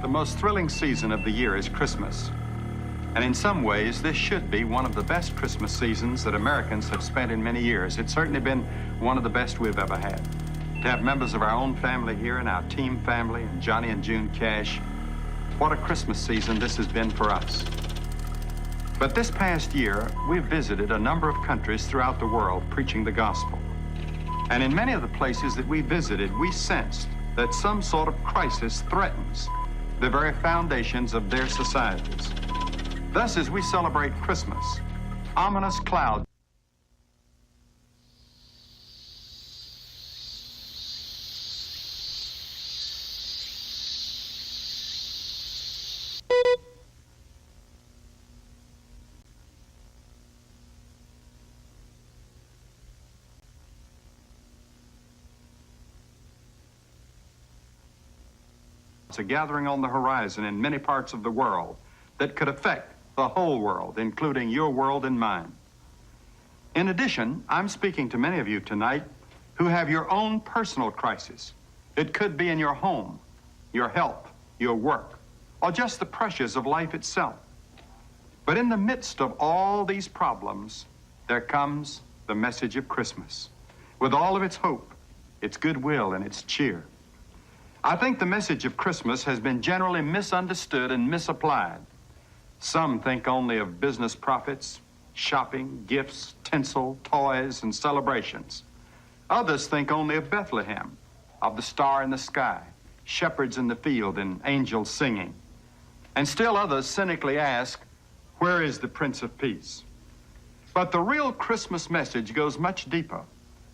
The most thrilling season of the year is Christmas. And in some ways, this should be one of the best Christmas seasons that Americans have spent in many years. It's certainly been one of the best we've ever had. To have members of our own family here and our team family and Johnny and June Cash, what a Christmas season this has been for us. But this past year, we've visited a number of countries throughout the world preaching the gospel. And in many of the places that we visited, we sensed that some sort of crisis threatens the very foundations of their societies. Thus, as we celebrate Christmas, ominous clouds are gathering on the horizon in many parts of the world that could affect the whole world, including your world and mine. In addition, I'm speaking to many of you tonight who have your own personal crisis. It could be in your home, your health, your work, or just the pressures of life itself. But in the midst of all these problems, there comes the message of Christmas, with all of its hope, its goodwill, and its cheer. I think the message of Christmas has been generally misunderstood and misapplied. Some think only of business profits, shopping, gifts, tinsel, toys, and celebrations. Others think only of Bethlehem, of the star in the sky, shepherds in the field, and angels singing. And still others cynically ask, where is the Prince of Peace? But the real Christmas message goes much deeper.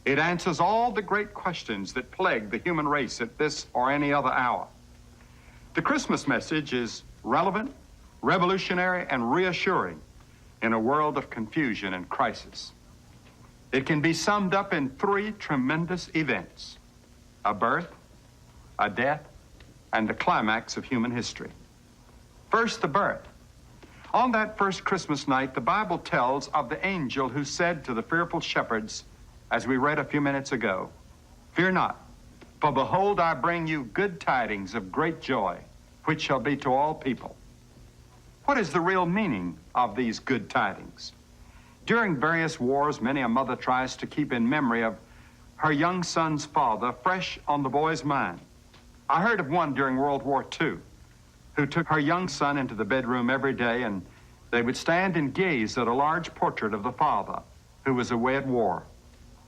It answers all the great questions that plague the human race at this or any other hour. The Christmas message is relevant, revolutionary, and reassuring in a world of confusion and crisis. It can be summed up in three tremendous events: a birth, a death, and the climax of human history. First, the birth. On that first Christmas night, the Bible tells of the angel who said to the fearful shepherds, as we read a few minutes ago, "Fear not, for behold, I bring you good tidings of great joy, which shall be to all people." What is the real meaning of these good tidings? During various wars, many a mother tries to keep in memory of her young son's father fresh on the boy's mind. I heard of one during World War II who took her young son into the bedroom every day, and they would stand and gaze at a large portrait of the father who was away at war.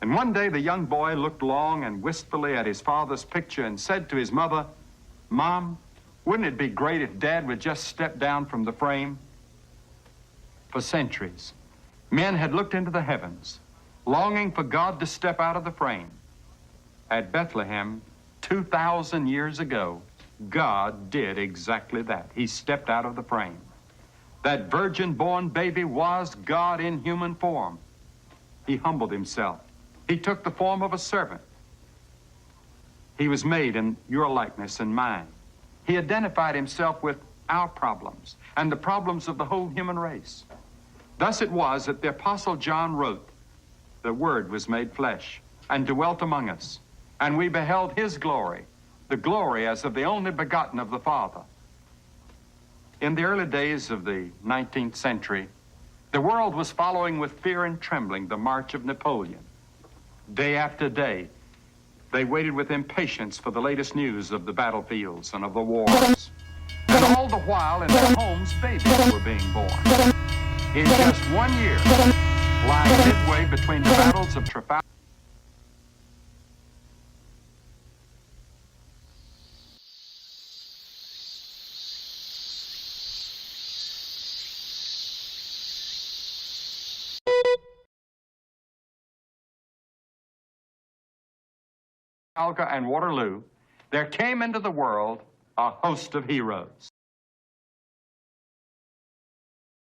And one day the young boy looked long and wistfully at his father's picture and said to his mother, "Mom, wouldn't it be great if Dad would just step down from the frame?" For centuries, men had looked into the heavens, longing for God to step out of the frame. At Bethlehem, 2,000 years ago, God did exactly that. He stepped out of the frame. That virgin-born baby was God in human form. He humbled himself. He took the form of a servant. He was made in your likeness and mine. He identified himself with our problems and the problems of the whole human race. Thus it was that the Apostle John wrote, "The Word was made flesh and dwelt among us, and we beheld his glory, the glory as of the only begotten of the Father." In the early days of the 19th century, the world was following with fear and trembling the march of Napoleon. Day after day, they waited with impatience for the latest news of the battlefields and of the wars. And all the while, in their homes, babies were being born. In just 1 year, lying midway between the battles of Trafalgar and Waterloo, there came into the world a host of heroes.